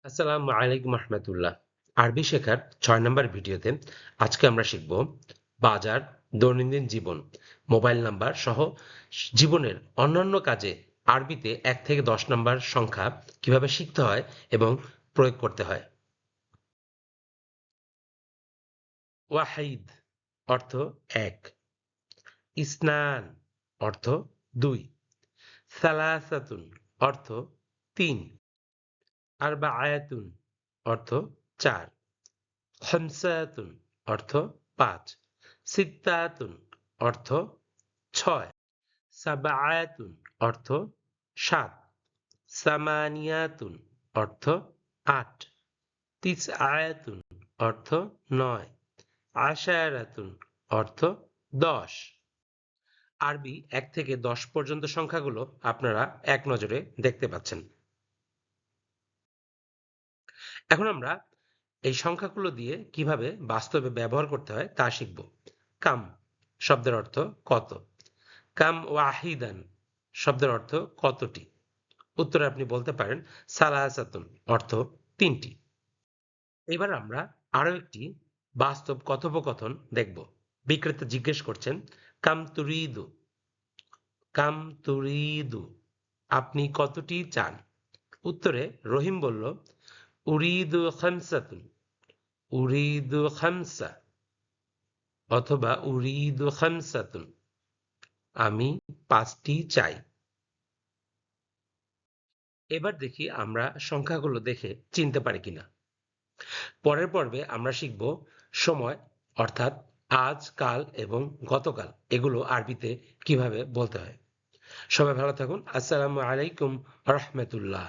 আসসালামু আলাইকুম রহমতুল্লাহ। আরবি শেখার ৬ নম্বর ভিডিওতে আজকে আমরা শিখব বাজার, দৈনন্দিন জীবন, মোবাইল নাম্বার সহ জীবনের অন্যান্য কাজে আরবিতে ১ থেকে ১০ নম্বর সংখ্যা কিভাবে শিখতে হয় এবং প্রয়োগ করতে হয়। ওয়াহিদ অর্থ এক, ইসনান অর্থ দুই, সালাসাতুন অর্থ তিন, আরবাআয়াতুন অর্থ চার, খামসাতুন অর্থ পাঁচ, সিত্তাতুন অর্থ ছয়, সাবআতুন অর্থ সাত, সামানিয়াতুন অর্থ আট, তিসআতুন অর্থ নয়, আশারাতুন অর্থ ১০। আরবি ১ থেকে ১০ পর্যন্ত সংখ্যাগুলো আপনারা এক নজরে দেখতে পাচ্ছেন। এখন আমরা এই সংখ্যাগুলো দিয়ে কিভাবে বাস্তবে ব্যবহার করতে হয় তা শিখব। কাম শব্দের অর্থ কত, কাম ওয়াহিদান শব্দের অর্থ কতটি। উত্তরে আপনি বলতে পারেন সালাসাতুন অর্থ তিনটি। এবার আমরা আরো একটি বাস্তব কথোপকথন দেখব। বিক্রেতা জিজ্ঞেস করছেন কাম তুরিদু, কাম তুরিদু আপনি কতটি চান। উত্তরে রহিম বলল উরিদু খামসাতুন, উরিদু খামসা অথবা উরিদু খামসাতুন আমি ৫টি চাই। এবার দেখি আমরা সংখ্যাগুলো দেখে চিনতে পারি কিনা। পরের পর্বে আমরা শিখব সময় অর্থাৎ আজ, কাল এবং গতকাল এগুলো আরবিতে কিভাবে বলতে হয়। সবাই ভালো থাকুন। আসসালামু আলাইকুম রহমতুল্লাহ।